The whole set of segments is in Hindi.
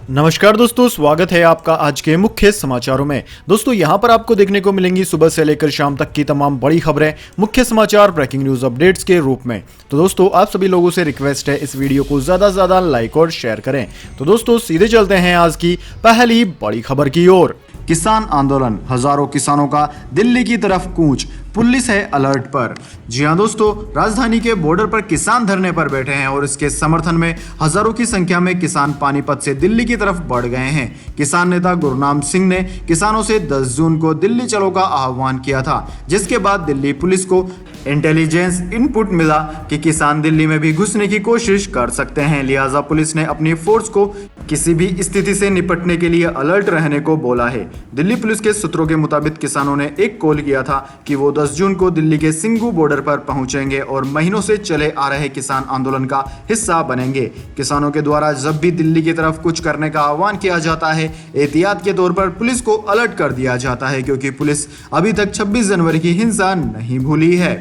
नमस्कार दोस्तों, स्वागत है आपका आज के मुख्य समाचारों में। दोस्तों यहां पर आपको देखने को मिलेंगी सुबह से लेकर शाम तक की तमाम बड़ी खबरें, मुख्य समाचार, ब्रेकिंग न्यूज अपडेट्स के रूप में। तो दोस्तों आप सभी लोगों से रिक्वेस्ट है इस वीडियो को ज्यादा से ज्यादा लाइक और शेयर करें। तो दोस्तों सीधे चलते हैं आज की पहली बड़ी खबर की ओर। किसान आंदोलन, हजारों किसानों का दिल्ली की तरफ कूच, पुलिस है अलर्ट पर। जी हां दोस्तों, राजधानी के बॉर्डर पर किसान धरने पर बैठे हैं और इसके समर्थन में हजारों की संख्या में किसान पानीपत से दिल्ली की तरफ बढ़ गए हैं। किसान नेता गुरनाम सिंह ने किसानों से 10 जून को दिल्ली चलो का आह्वान किया था, जिसके बाद दिल्ली पुलिस को इंटेलिजेंस इनपुट मिला कि किसान दिल्ली में भी घुसने की कोशिश कर सकते हैं। लिहाजा पुलिस ने अपनी फोर्स को किसी भी स्थिति से निपटने के लिए अलर्ट रहने को बोला है। दिल्ली पुलिस के सूत्रों के मुताबिक किसानों ने एक कॉल किया था कि वो 10 जून को दिल्ली के सिंघू बॉर्डर पर पहुंचेंगे और महीनों से चले आ रहे किसान आंदोलन का हिस्सा बनेंगे। किसानों के द्वारा जब भी दिल्ली की तरफ कुछ करने का आह्वान किया जाता है, एहतियात के तौर पर पुलिस को अलर्ट कर दिया जाता है, क्योंकि पुलिस अभी तक 26 जनवरी की हिंसा नहीं भूली है।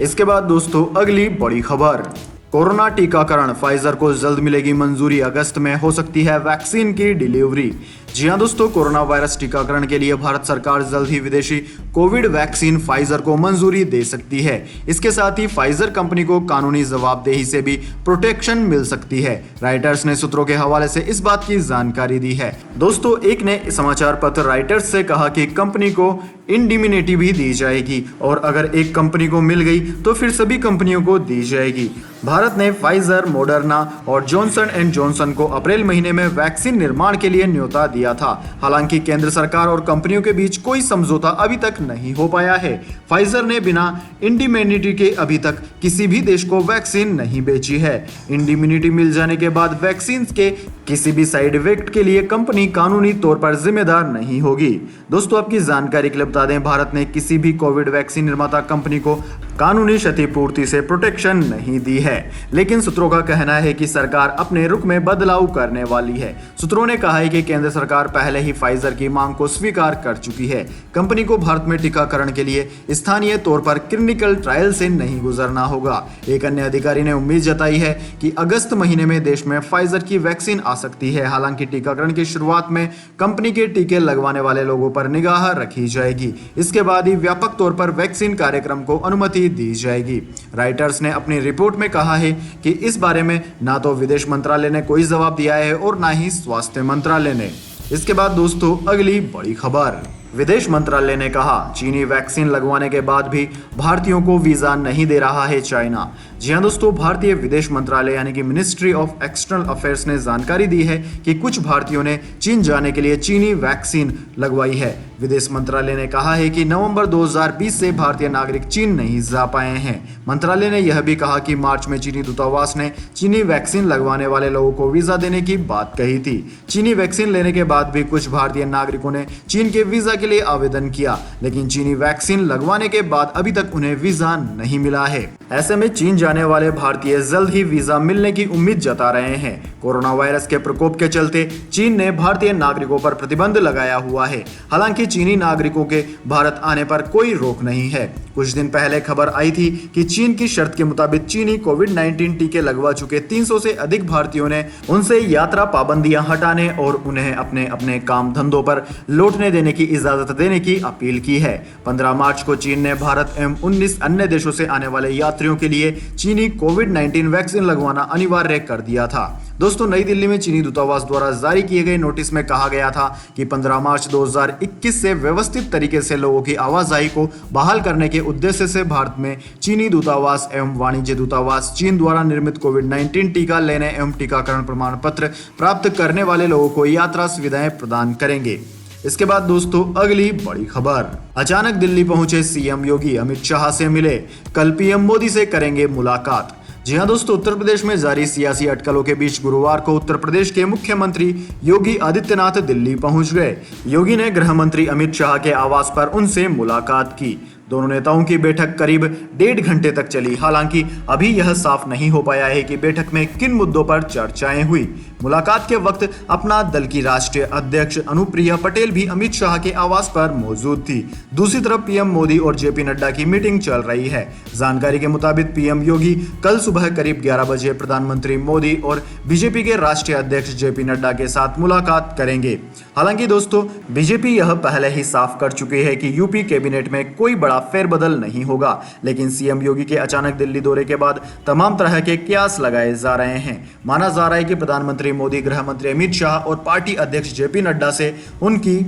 इसके बाद दोस्तों अगली बड़ी खबर, कोरोना टीकाकरण, फाइजर को जल्द मिलेगी मंजूरी, अगस्त में हो सकती है वैक्सीन की डिलीवरी। जी हां दोस्तों, कोरोना वायरस टीकाकरण के लिए भारत सरकार जल्द ही विदेशी कोविड वैक्सीन फाइजर को मंजूरी दे सकती है। इसके साथ ही फाइजर कंपनी को कानूनी जवाबदेही से भी प्रोटेक्शन मिल सकती है। राइटर्स ने सूत्रों के हवाले से इस बात की जानकारी दी है। दोस्तों एक ने समाचार पत्र राइटर्स से कहा कि कंपनी को इंडिमिनिटी भी दी जाएगी और अगर एक कंपनी को मिल गई तो फिर सभी कंपनियों को दी जाएगी। भारत ने फाइजर, मॉडर्ना और जॉनसन एंड जॉनसन को अप्रैल महीने में वैक्सीन निर्माण के लिए न्योता दिया था। हालांकि केंद्र सरकार और कंपनियों के बीच कोई समझौता अभी तक नहीं हो पाया है। फाइजर ने बिना इंडिमिनिटी के अभी तक किसी भी देश को वैक्सीन नहीं बेची है। इंडिमिनिटी मिल जाने के बाद वैक्सीन के किसी भी साइड इफेक्ट के लिए कंपनी कानूनी तौर पर जिम्मेदार नहीं होगी। दोस्तों आपकी जानकारी के लिए बता दें, भारत ने किसी भी कोविड वैक्सीन निर्माता कंपनी को कानूनी क्षतिपूर्ति से प्रोटेक्शन नहीं दी है, लेकिन सूत्रों का कहना है कि सरकार अपने रुख में बदलाव करने वाली है। सूत्रों ने कहा है कि केंद्र सरकार पहले ही फाइजर की मांग को स्वीकार कर चुकी है। कंपनी को भारत में टीकाकरण के लिए स्थानीय तौर पर क्लिनिकल ट्रायल से नहीं गुजरना होगा। एक अन्य अधिकारी ने उम्मीद जताई है कि अगस्त महीने में देश में फाइजर की वैक्सीन आ सकती है। हालांकि टीकाकरण की शुरुआत में कंपनी के टीके लगवाने वाले लोगों पर निगाह रखी जाएगी। इसके बाद ही व्यापक तौर पर वैक्सीन कार्यक्रम को अनुमति दी जाएगी। राइटर्स ने अपनी रिपोर्ट में कहा है कि इस बारे में ना तो विदेश मंत्रालय ने कोई जवाब दिया है और ना ही स्वास्थ्य मंत्रालय ने। इसके बाद दोस्तों अगली बड़ी खबर, विदेश मंत्रालय ने कहा चीनी वैक्सीन लगवाने के बाद भी भारतीयों को वीजा नहीं दे रहा है चाइना। जी हां दोस्तों, भारतीय विदेश मंत्रालय यानी कि मिनिस्ट्री ऑफ एक्सटर्नल अफेयर्स ने जानकारी दी है कि कुछ भारतीयों ने चीन जाने के लिए चीनी वैक्सीन लगवाई है। विदेश मंत्रालय ने कहा है कि नवंबर 2020 से भारतीय नागरिक चीन नहीं जा पाए हैं। मंत्रालय ने यह भी कहा कि मार्च में चीनी दूतावास ने चीनी वैक्सीन लगवाने वाले लोगों को वीजा देने की बात कही थी। चीनी वैक्सीन लेने के बाद भी कुछ भारतीय नागरिकों ने चीन के वीजा के लिए आवेदन किया, लेकिन चीनी वैक्सीन लगवाने के बाद अभी तक उन्हें वीजा नहीं मिला है। ऐसे में चीन जाने वाले भारतीय जल्द ही वीजा मिलने की उम्मीद जता रहे हैं। कोरोना वायरस के प्रकोप के चलते चीन ने भारतीय नागरिकों पर प्रतिबंध लगाया हुआ है। हालांकि चीनी नागरिकों के भारत आने पर कोई रोक नहीं है। कुछ दिन पहले खबर आई थी कि चीन की शर्त के मुताबिक चीनी कोविड-19 टीके लगवा चुके 300 से अधिक भारतीयों ने उनसे यात्रा पाबंदियां हटाने और उन्हें अपने अपने काम धंधों पर लौटने देने की इजाजत देने की अपील की है। 15 मार्च को चीन ने भारत एवं 19 अन्य देशों से आने वाले यात्रियों के लिए चीनी कोविड-19 वैक्सीन लगवाना अनिवार्य कर दिया था। दोस्तों नई दिल्ली में चीनी दूतावास द्वारा जारी किए गए नोटिस में कहा गया था कि 15 मार्च 2021 से व्यवस्थित तरीके से लोगों की आवाजाही को बहाल करने के उद्देश्य से भारत में चीनी दूतावास एवं वाणिज्य दूतावास चीन द्वारा निर्मित कोविड-19 टीका लेने एवं टीकाकरण प्रमाण पत्र प्राप्त करने वाले लोगों को यात्रा सुविधाएं प्रदान करेंगे। इसके बाद दोस्तों अगली बड़ी खबर, अचानक दिल्ली पहुंचे सीएम योगी, अमित शाह से मिले, कल पीएम मोदी से करेंगे मुलाकात। जी हां दोस्तों, उत्तर प्रदेश में जारी सियासी अटकलों के बीच गुरुवार को उत्तर प्रदेश के मुख्यमंत्री योगी आदित्यनाथ दिल्ली पहुंच गए। योगी ने गृह मंत्री अमित शाह के आवास पर उनसे मुलाकात की। दोनों नेताओं की बैठक करीब 1.5 घंटे तक चली। हालांकि अभी यह साफ नहीं हो पाया है कि बैठक में किन मुद्दों पर चर्चाएं हुई। मुलाकात के वक्त अपना दल की राष्ट्रीय अध्यक्ष अनुप्रिया पटेल भी अमित शाह के आवास पर मौजूद थी। दूसरी तरफ पीएम मोदी और जेपी नड्डा की मीटिंग चल रही है। जानकारी के मुताबिक पीएम योगी कल सुबह करीब 11 बजे प्रधानमंत्री मोदी और बीजेपी के राष्ट्रीय अध्यक्ष जेपी नड्डा के साथ मुलाकात करेंगे। हालांकि दोस्तों, बीजेपी यह पहले ही साफ कर चुकी है कि यूपी कैबिनेट में कोई बड़ा फेरबदल नहीं होगा, लेकिन सीएम योगी के अचानक दिल्ली दौरे के बाद तमाम तरह के कयास लगाए जा रहे हैं। माना जा रहा है कि प्रधानमंत्री मोदी, गृह मंत्री अमित शाह और पार्टी अध्यक्ष जेपी नड्डा से उनकी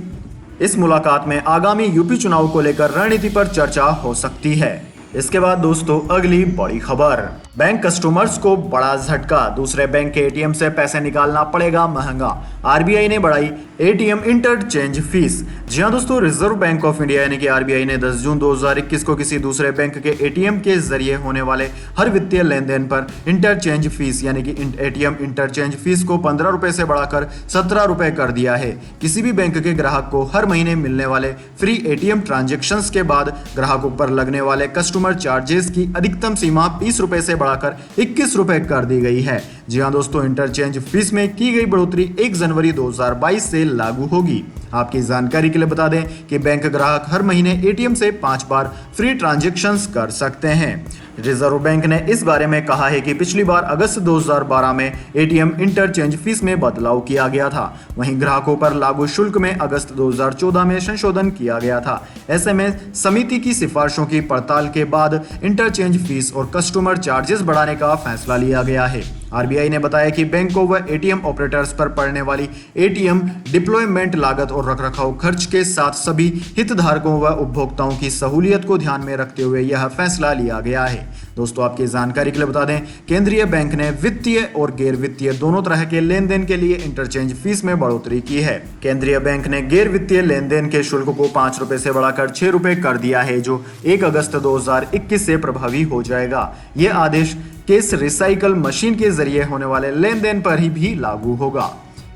इस मुलाकात में आगामी यूपी चुनाव को लेकर रणनीति पर चर्चा हो सकती है। इसके बाद दोस्तों, अगली बड़ी खबर, बैंक कस्टमर्स को बड़ा झटका, दूसरे बैंक के एटीएम से पैसे निकालना पड़ेगा महंगा। आरबीआई ने बढ़ाई एटीएम इंटरचेंज फीस। जी हां दोस्तों, रिजर्व बैंक ऑफ इंडिया यानी कि आरबीआई ने 10 जून 2021 को किसी दूसरे बैंक के एटीएम के जरिए होने वाले हर वित्तीय लेन देन पर इंटरचेंज फीस यानी कि एटीएम इंटरचेंज फीस को 15 रुपए से बढ़ाकर 17 रुपए कर दिया है। किसी भी बैंक के ग्राहक को हर महीने मिलने वाले फ्री एटीएम ट्रांजेक्शन्स के बाद ग्राहकों पर लगने वाले कस्टमर चार्जेस की अधिकतम सीमा 20 रुपए से बढ़ाकर 21 रुपए कर दी गई है। जी हां दोस्तों, इंटरचेंज फीस में की गई बढ़ोतरी 1 जनवरी 2022 से लागू होगी। आपकी जानकारी के लिए बता दें कि बैंक ग्राहक हर महीने एटीएम से 5 बार फ्री ट्रांजैक्शंस कर सकते हैं। रिजर्व बैंक ने इस बारे में कहा है कि पिछली बार अगस्त 2012 में एटीएम इंटरचेंज फीस में बदलाव किया गया था। वहीं ग्राहकों पर लागू शुल्क में अगस्त 2014 में संशोधन किया गया था। ऐसे में समिति की सिफारिशों की पड़ताल के बाद इंटरचेंज फीस और कस्टमर चार्जेस बढ़ाने का फैसला लिया गया है। आरबीआई ने बताया कि बैंकों व एटीएम ऑपरेटर्स पर पड़ने वाली एटीएम डिप्लॉयमेंट लागत और रखरखाव खर्च के साथ सभी हितधारकों व उपभोक्ताओं की सहूलियत को ध्यान में रखते हुए यह फैसला लिया गया है। दोस्तों, आपकी जानकारी के लिए बता दें, केंद्रीय बैंक ने वित्तीय और गैर वित्तीय दोनों तरह के लेन देन के लिए इंटरचेंज फीस में बढ़ोतरी की है। केंद्रीय बैंक ने गैर वित्तीय लेन देन के शुल्क को 5 रुपए से बढ़ाकर 6 रुपए कर दिया है, जो 1 अगस्त 2021 से प्रभावी हो जाएगा। यह आदेश केस रिसाइकल मशीन के जरिए होने वाले लेन देन पर ही भी लागू होगा।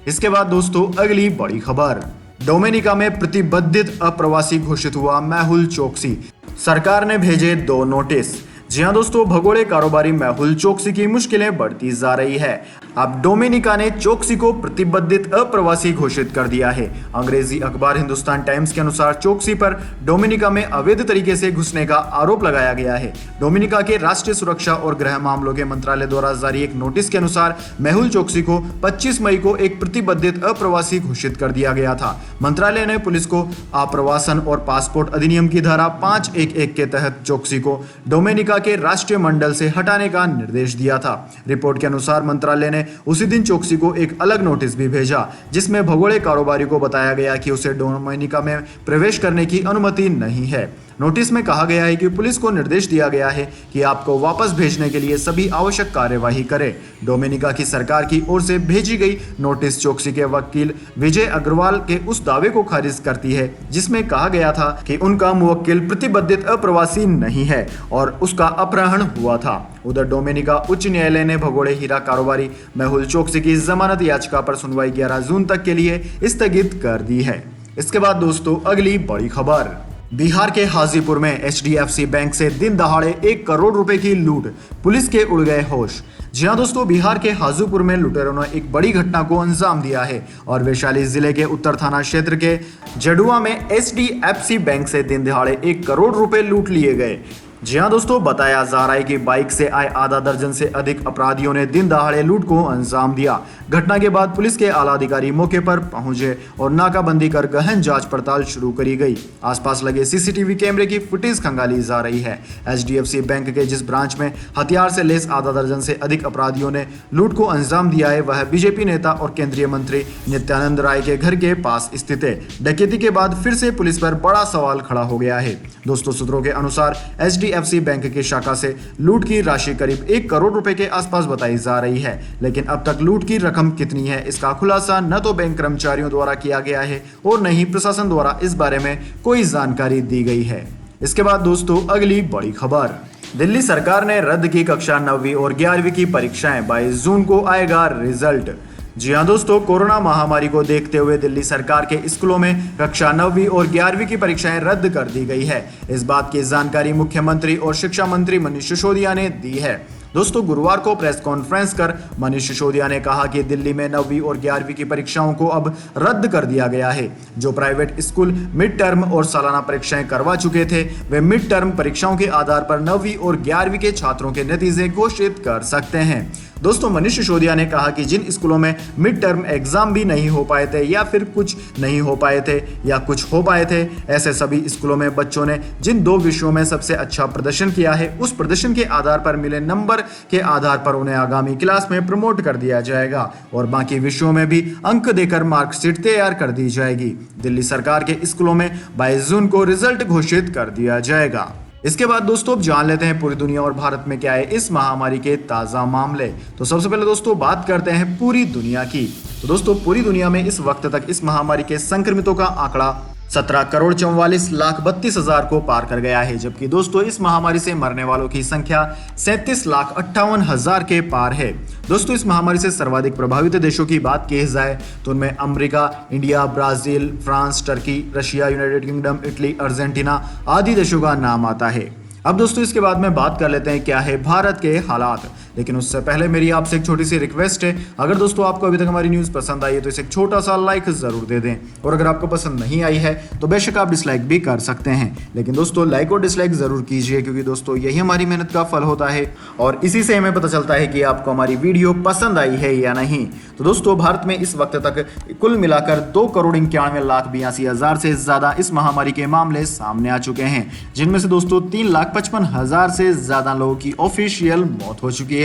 इसके बाद दोस्तों, अगली बड़ी खबर, डोमिनिका में प्रतिबंधित अप्रवासी घोषित हुआ मेहुल चोकसी, सरकार ने भेजे 2 नोटिस। जी हां दोस्तों, भगोड़े कारोबारी मेहुल चोकसी की मुश्किलें बढ़ती जा रही है। अब डोमिनिका ने चोकसी को प्रतिबंधित अप्रवासी घोषित कर दिया है। अंग्रेजी अखबार हिंदुस्तान टाइम्स के अनुसार चोकसी पर डोमिनिका में अवैध तरीके से घुसने का आरोप लगाया गया है। डोमिनिका के राष्ट्रीय सुरक्षा और गृह मामलों के मंत्रालय द्वारा जारी एक नोटिस के अनुसार मेहुल चोकसी को 25 मई को एक प्रतिबंधित अप्रवासी घोषित कर दिया गया था। मंत्रालय ने पुलिस को आप्रवासन और पासपोर्ट अधिनियम की धारा 511 के तहत चोकसी को डोमिनिका के राष्ट्रीय मंडल से हटाने का निर्देश दिया था। रिपोर्ट के अनुसार मंत्रालय ने उसी दिन चोकसी को एक अलग नोटिस भी भेजा, जिसमें भगोड़े कारोबारी को बताया गया कि उसे डोमिनिका में प्रवेश करने की अनुमति नहीं है। नोटिस में कहा गया है कि पुलिस को निर्देश दिया गया है कि आपको वापस भेजने के लिए सभी आवश्यक कार्यवाही करे। डोमिनिका की सरकार की ओर से भेजी गई नोटिस चोकसी के वकील विजय अग्रवाल के उस दावे को खारिज करती है जिसमें कहा गया था कि उनका मुवक्किल प्रतिबंधित अप्रवासी नहीं है और उसका अपहरण हुआ था। उधर डोमिनिका उच्च न्यायालय ने भगोड़े हीरा कारोबारी मेहुल चोकसी की जमानत याचिका पर सुनवाई 11 जून तक के लिए स्थगित कर दी है। इसके बाद दोस्तों, अगली बड़ी खबर, बिहार के हाजीपुर में एचडीएफसी बैंक से दिन दहाड़े 1 करोड़ रुपए की लूट, पुलिस के उड़ गए होश। जी हां दोस्तों, बिहार के हाजीपुर में लुटेरों ने एक बड़ी घटना को अंजाम दिया है और वैशाली जिले के उत्तर थाना क्षेत्र के जडुआ में एचडीएफसी बैंक से दिन दहाड़े 1 करोड़ रुपए लूट लिए गए। जी हां दोस्तों, बताया जा रहा है कि बाइक से आए आधा दर्जन से अधिक अपराधियों ने दिन दहाड़े लूट को अंजाम दिया। घटना के बाद पुलिस के आला अधिकारी मौके पर पहुंचे और नाकाबंदी कर गहन जांच पड़ताल शुरू करी गई। आसपास लगे सीसीटीवी कैमरे की फुटेज खंगाली जा रही है। एचडीएफसी बैंक के जिस ब्रांच में हथियार से लेस आधा दर्जन से अधिक अपराधियों ने लूट को अंजाम दिया है, वह बीजेपी नेता और केंद्रीय मंत्री नित्यानंद राय के घर के पास स्थित है। डकैती के बाद फिर से पुलिस पर बड़ा सवाल खड़ा हो गया है। दोस्तों, सूत्रों के अनुसार एचडीएफसी बैंक की शाखा से लूट की राशि करीब 1 करोड़ रुपए के आसपास बताई जा रही है, लेकिन अब तक लूट की रकम कितनी है इसका खुलासा न तो बैंक कर्मचारियों द्वारा किया गया है और न ही प्रशासन द्वारा इस बारे में कोई जानकारी दी गई है। इसके बाद दोस्तों, अगली बड़ी खबर, दिल्ली सरकार ने रद्द की कक्षा 9वीं और 11वीं की परीक्षाएं, 22 जून को आएगा रिजल्ट। जी हाँ दोस्तों, कोरोना महामारी को देखते हुए दिल्ली सरकार के स्कूलों में कक्षा 9वीं और 11वीं की परीक्षाएं रद्द कर दी गई है। इस बात की जानकारी मुख्यमंत्री और शिक्षा मंत्री मनीष सिसोदिया ने दी है। दोस्तों, गुरुवार को प्रेस कॉन्फ्रेंस कर मनीष सिसोदिया ने कहा कि दिल्ली में 9वीं और 11वीं की परीक्षाओं को अब रद्द कर दिया गया है। जो प्राइवेट स्कूल मिड टर्म और सालाना परीक्षाएं करवा चुके थे, वे मिड टर्म परीक्षाओं के आधार पर 9वीं और 11वीं के छात्रों के नतीजे घोषित कर सकते हैं। दोस्तों, मनीष सिसोदिया ने कहा कि जिन स्कूलों में मिड टर्म एग्जाम भी नहीं हो पाए थे या फिर कुछ नहीं हो पाए थे या कुछ हो पाए थे, ऐसे सभी स्कूलों में बच्चों ने जिन 2 विषयों में सबसे अच्छा प्रदर्शन किया है, उस प्रदर्शन के आधार पर मिले नंबर के आधार पर उन्हें आगामी क्लास में प्रमोट कर दिया जाएगा और बाकी विषयों में भी अंक देकर मार्कशीट तैयार कर दी जाएगी। दिल्ली सरकार के स्कूलों में 22 जून को रिजल्ट घोषित कर दिया जाएगा। इसके बाद दोस्तों अब जान लेते हैं पूरी दुनिया और भारत में क्या है इस महामारी के ताजा मामले। तो सबसे पहले दोस्तों बात करते हैं पूरी दुनिया की। तो दोस्तों पूरी दुनिया में इस वक्त तक इस महामारी के संक्रमितों का आंकड़ा 17,44,32,000 को पार कर गया है, जबकि दोस्तों इस महामारी से मरने वालों की संख्या 37,58,000 के पार है। दोस्तों इस महामारी से सर्वाधिक प्रभावित देशों की बात की जाए तो उनमें America, India, Brazil, France, Turkey, Russia, United kingdom, Italy, Argentina आदि देशों का नाम आता है। अब दोस्तों इसके बाद में बात कर लेते हैं क्या है भारत के हालात, लेकिन उससे पहले मेरी आपसे एक छोटी सी रिक्वेस्ट है। अगर दोस्तों आपको अभी तक हमारी न्यूज़ पसंद आई है तो इसे एक छोटा सा लाइक जरूर दे दें, और अगर आपको पसंद नहीं आई है तो बेशक आप डिसलाइक भी कर सकते हैं, लेकिन दोस्तों लाइक और डिसलाइक जरूर कीजिए, क्योंकि दोस्तों यही हमारी मेहनत का फल होता है और इसी से हमें पता चलता है कि आपको हमारी वीडियो पसंद आई है या नहीं। तो दोस्तों भारत में इस वक्त तक कुल मिलाकर 2,91,82,000 से ज्यादा इस महामारी के मामले सामने आ चुके हैं, जिनमें से दोस्तों 3,55,000 से ज्यादा लोगों की ऑफिशियल मौत हो चुकी है।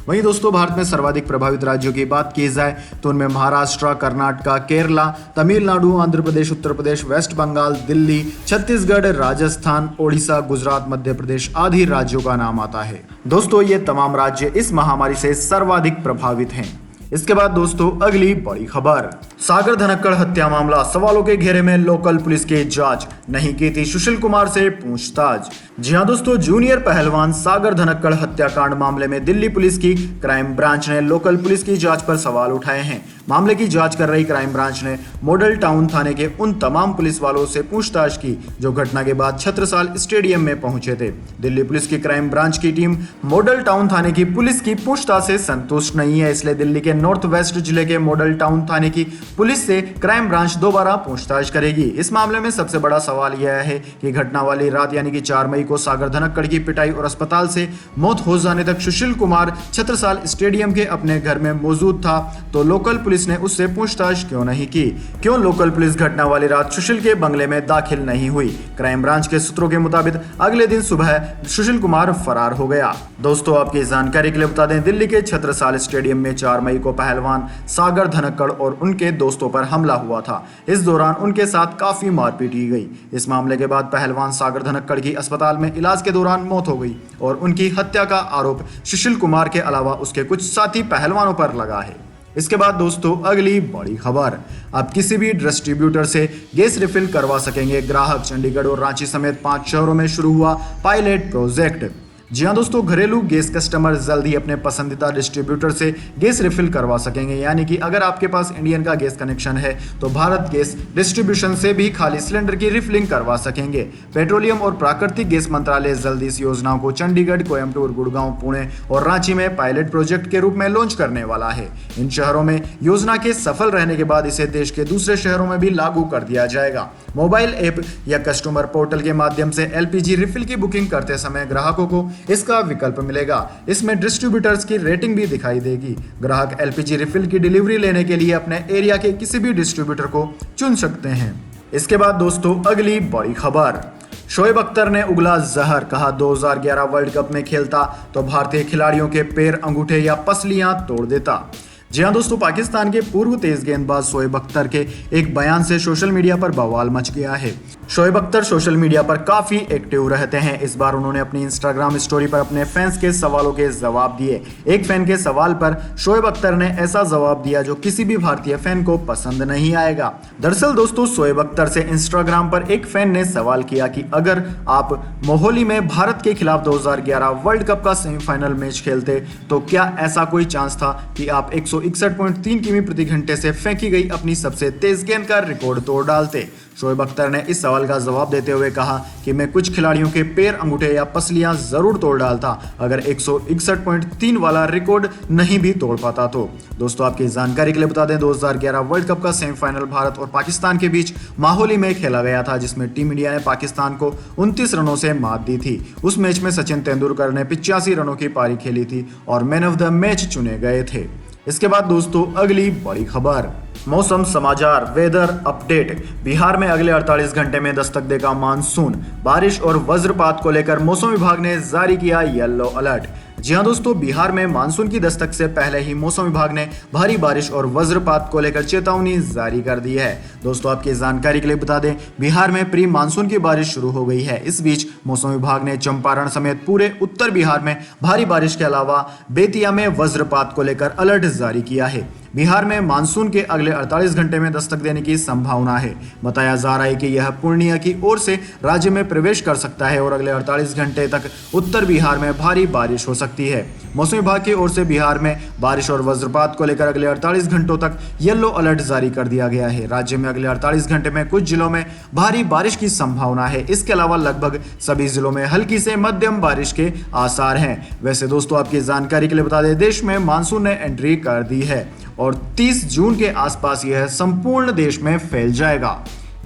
वहीं दोस्तों भारत में सर्वाधिक प्रभावित राज्यों की बात की जाए तो उनमें महाराष्ट्र, कर्नाटक, केरला, तमिलनाडु, आंध्र प्रदेश, उत्तर प्रदेश, वेस्ट बंगाल, दिल्ली, छत्तीसगढ़, राजस्थान, ओडिशा, गुजरात, मध्य प्रदेश आदि राज्यों का नाम आता है। दोस्तों ये तमाम राज्य इस महामारी से सर्वाधिक प्रभावित हैं। इसके बाद दोस्तों अगली बड़ी खबर, सागर धनक्कड़ हत्या मामला सवालों के घेरे में, लोकल पुलिस की जांच, नहीं की थी सुशील कुमार से पूछताछ। जी हां दोस्तों, जूनियर पहलवान सागर धनक्कड़ हत्याकांड मामले में दिल्ली पुलिस की क्राइम ब्रांच ने लोकल पुलिस की जांच पर सवाल उठाए हैं। मामले की जांच कर रही क्राइम ब्रांच ने मॉडल टाउन थाने के उन तमाम पुलिस वालों से पूछताछ की जो घटना के बाद छत्रसाल स्टेडियम में पहुंचे थे। दिल्ली पुलिस की क्राइम ब्रांच की टीम मॉडल टाउन थाने की पुलिस की पूछताछ से संतुष्ट नहीं है, इसलिए दिल्ली के नॉर्थ वेस्ट जिले के मॉडल टाउन थाने की पुलिस से क्राइम ब्रांच दोबारा पूछताछ करेगी। इस मामले में सबसे बड़ा सवाल यह है कि घटना वाली रात यानी कि 4 मई को सागर धनक्कड़ की पिटाई और अस्पताल से मौत हो जाने तक सुशील कुमार छत्रसाल स्टेडियम के अपने घर में मौजूद था, तो लोकल पुलिस ने उससे पूछताछ क्यों नहीं की? क्यों लोकल पुलिस घटना वाली रात सुशील के बंगले में दाखिल नहीं हुई? क्राइम ब्रांच के सूत्रों के मुताबिक अगले दिन सुबह सुशील कुमार फरार हो गया। दोस्तों आपकी जानकारी के लिए बता दें, दिल्ली के छत्रसाल स्टेडियम में 4 मई को पहलवान सागर धनक्कड़ और उनके दोस्तों पर हमला हुआ था। इस दौरान उनके साथ काफी मारपीट की गई। इस मामले के बाद पहलवान सागर धनक्कड़ की अस्पताल में इलाज के दौरान मौत हो गई और उनकी हत्या का आरोप सुशील कुमार के अलावा उसके कुछ साथी पहलवानों पर लगा है। इसके बाद दोस्तों अगली बड़ी खबर, अब किसी भी डिस्ट्रीब्यूटर से गैस रिफिल करवा सकेंगे ग्राहक। चंडीगढ़ और रांची समेत 5 शहरों में शुरू हुआ पायलट प्रोजेक्ट। जी हाँ दोस्तों, घरेलू गैस कस्टमर जल्द ही अपने पसंदीदा डिस्ट्रीब्यूटर से गैस रिफिल करवा सकेंगे, यानी कि अगर आपके पास इंडियन का गैस कनेक्शन है तो भारत गैस डिस्ट्रीब्यूशन से भी खाली सिलेंडर की रिफिलिंग करवा सकेंगे। पेट्रोलियम और प्राकृतिक गैस मंत्रालय जल्द इस योजना को चंडीगढ़, कोयम्बटूर, गुड़गांव, पुणे और रांची में पायलट प्रोजेक्ट के रूप में लॉन्च करने वाला है। इन शहरों में योजना के सफल रहने के बाद इसे देश के दूसरे शहरों में भी लागू कर दिया जाएगा। मोबाइल ऐप या कस्टमर पोर्टल के माध्यम से एलपीजी रिफिल की बुकिंग करते समय ग्राहकों को इसका विकल्प मिलेगा। इसमें डिस्ट्रीब्यूटर्स की रेटिंग भी दिखाई देगी। ग्राहक एलपीजी रिफिल की डिलीवरी लेने के लिए अपने एरिया के किसी भी डिस्ट्रीब्यूटर को चुन सकते हैं। इसके बाद दोस्तों अगली बड़ी खबर, शोएब अख्तर ने उगला जहर, कहा 2011 वर्ल्ड कप में खेलता तो भारतीय खिलाड़ियों के पैर, अंगूठे या पसलियां तोड़ देता। जी हाँ दोस्तों, पाकिस्तान के पूर्व तेज गेंदबाज शोएब अख्तर के एक बयान से सोशल मीडिया पर बवाल मच गया है। शोएब अख्तर सोशल मीडिया पर काफी एक्टिव रहते हैं। इस बार उन्होंने अपनी इंस्टाग्राम स्टोरी पर अपने फैंस के सवालों के जवाब दिए। एक फैन के सवाल पर शोएब अख्तर ने ऐसा जवाब दिया जो किसी भी भारतीय फैन को पसंद नहीं आएगा। दरअसल दोस्तों, शोएब अख्तर से इंस्टाग्राम पर एक फैन ने सवाल किया कि अगर आप मोहाली में भारत के खिलाफ 2011 वर्ल्ड कप का सेमीफाइनल मैच खेलते तो क्या ऐसा कोई चांस था कि आप 101 161.3 किमी प्रति घंटे से फेंकी गई अपनी सबसे तेज गेंद का रिकॉर्ड तोड़ डालते। शोएब अख्तर ने इस सवाल का जवाब देते हुए कहा कि मैं कुछ खिलाड़ियों के पैर, अंगूठे या पसलियां जरूर तोड़ डालता अगर 161.3 वाला रिकॉर्ड नहीं भी तोड़ पाता तो। दोस्तों आपकी जानकारी के लिए बता दें 2011 वर्ल्ड कप का सेमीफाइनल भारत और पाकिस्तान के बीच माहौली में खेला गया था, जिसमें टीम इंडिया ने पाकिस्तान को 29 रनों से मात दी थी। उस मैच में सचिन तेंदुलकर ने 85 रनों की पारी खेली थी और मैन ऑफ द मैच चुने गए थे। इसके बाद दोस्तों अगली बड़ी खबर, मौसम समाचार वेदर अपडेट। बिहार में अगले 48 घंटे में दस्तक देगा मानसून। बारिश और वज्रपात को लेकर मौसम विभाग ने जारी किया येलो अलर्ट। जी हां दोस्तों, बिहार में मानसून की दस्तक से पहले ही मौसम विभाग ने भारी बारिश और वज्रपात को लेकर चेतावनी जारी कर दी है। दोस्तों आपकी जानकारी के लिए बता दें बिहार में प्री मानसून की बारिश शुरू हो गई है। इस बीच मौसम विभाग ने चंपारण समेत पूरे उत्तर बिहार में भारी बारिश के अलावा बेतिया में वज्रपात को लेकर अलर्ट जारी किया है। बिहार में मानसून के अगले 48 घंटे में दस्तक देने की संभावना है। बताया जा रहा है कि यह पूर्णिया की ओर से राज्य में प्रवेश कर सकता है और अगले 48 घंटे तक उत्तर बिहार में भारी बारिश हो सकती है। मौसम विभाग की ओर से बिहार में बारिश और वज्रपात को लेकर अगले 48 घंटों तक येलो अलर्ट जारी कर दिया गया है। राज्य में अगले 48 घंटे में कुछ जिलों में भारी बारिश की संभावना है। इसके अलावा लगभग सभी जिलों में हल्की से मध्यम बारिश के आसार हैं। वैसे दोस्तों आपकी जानकारी के लिए बता दें देश में मानसून ने एंट्री कर दी है और 30 जून के आसपास यह संपूर्ण देश में फैल जाएगा।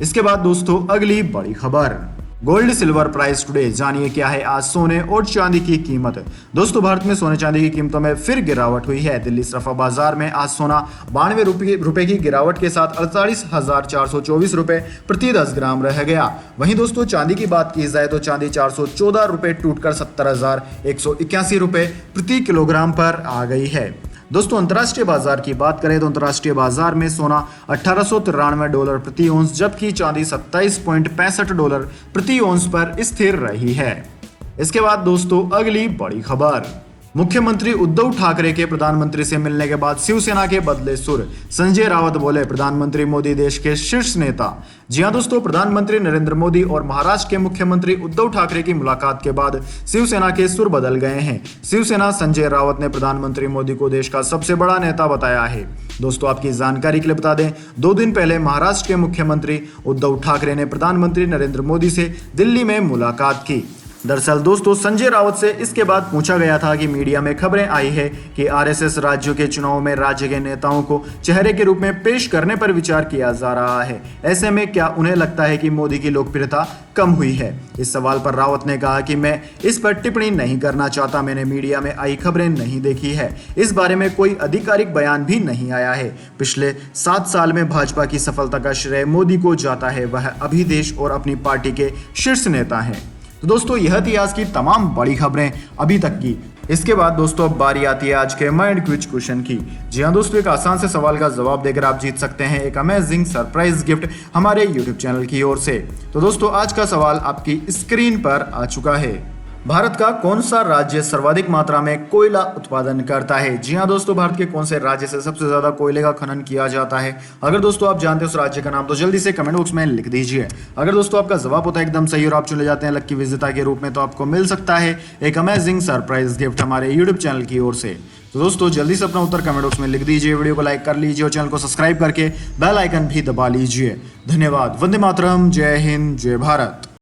इसके बाद दोस्तों अगली बड़ी खबर, गोल्ड सिल्वर प्राइस टुडे। जानिए क्या है आज सोने और चांदी की कीमत। दोस्तों भारत में सोने चांदी की कीमतों में फिर गिरावट हुई है। दिल्ली सराफा बाजार में आज सोना 92 रुपए की गिरावट के साथ 48,424 रुपए प्रति 10 ग्राम रह गया। वहीं दोस्तों चांदी की बात की जाए तो चांदी 414 रुपए टूटकर 70,181 रुपए प्रति किलोग्राम पर आ गई है। दोस्तों अंतर्राष्ट्रीय बाजार की बात करें तो अंतर्राष्ट्रीय बाजार में सोना $1893 प्रति औंस जबकि चांदी $27.65 प्रति औंस पर स्थिर रही है। इसके बाद दोस्तों अगली बड़ी खबर, मुख्यमंत्री उद्धव ठाकरे के प्रधानमंत्री से मिलने के बाद शिवसेना के बदले सुर। संजय रावत बोले प्रधानमंत्री मोदी देश के शीर्ष नेता। जी हां दोस्तों, प्रधानमंत्री नरेंद्र मोदी और महाराष्ट्र के मुख्यमंत्री उद्धव ठाकरे की मुलाकात के बाद शिवसेना के सुर बदल गए हैं। शिवसेना संजय रावत ने प्रधानमंत्री मोदी को देश का सबसे बड़ा नेता बताया है। दोस्तों आपकी जानकारी के लिए बता दें 2 दिन पहले महाराष्ट्र के मुख्यमंत्री उद्धव ठाकरे ने प्रधानमंत्री नरेंद्र मोदी से दिल्ली में मुलाकात की। दरअसल दोस्तों संजय रावत से इसके बाद पूछा गया था कि मीडिया में खबरें आई है कि आरएसएस राज्यों के चुनाव में राज्य के नेताओं को चेहरे के रूप में पेश करने पर विचार किया जा रहा है। ऐसे में क्या उन्हें लगता है कि मोदी की लोकप्रियता कम हुई है? इस सवाल पर रावत ने कहा कि मैं इस पर टिप्पणी नहीं करना चाहता। मैंने मीडिया में आई खबरें नहीं देखी है। इस बारे में कोई आधिकारिक बयान भी नहीं आया है। पिछले 7 साल में भाजपा की सफलता का श्रेय मोदी को जाता है। वह अभी देश और अपनी पार्टी के शीर्ष नेता हैं। तो दोस्तों यह थी आज की तमाम बड़ी खबरें अभी तक की। इसके बाद दोस्तों अब बारी आती है आज के माइंड क्विज क्वेश्चन की। जी हाँ दोस्तों, एक आसान से सवाल का जवाब देकर आप जीत सकते हैं एक अमेजिंग सरप्राइज गिफ्ट हमारे यूट्यूब चैनल की ओर से। तो दोस्तों आज का सवाल आपकी स्क्रीन पर आ चुका है। भारत का कौन सा राज्य सर्वाधिक मात्रा में कोयला उत्पादन करता है? जी हाँ दोस्तों, भारत के कौन से राज्य से सबसे ज्यादा कोयले का खनन किया जाता है? अगर दोस्तों आप जानते हैं उस राज्य का नाम तो जल्दी से कमेंट बॉक्स में लिख दीजिए। अगर दोस्तों आपका जवाब होता है एकदम सही और आप चुने जाते हैं लक्की विजेता के रूप में तो आपको मिल सकता है एक अमेजिंग सरप्राइज गिफ्ट हमारे यूट्यूब चैनल की ओर से। तो दोस्तों जल्दी से अपना उत्तर कमेंट बॉक्स में लिख दीजिए, वीडियो को लाइक कर लीजिए और चैनल को सब्सक्राइब करके बेल आइकन भी दबा लीजिए। धन्यवाद। वंदे मातरम। जय हिंद, जय भारत।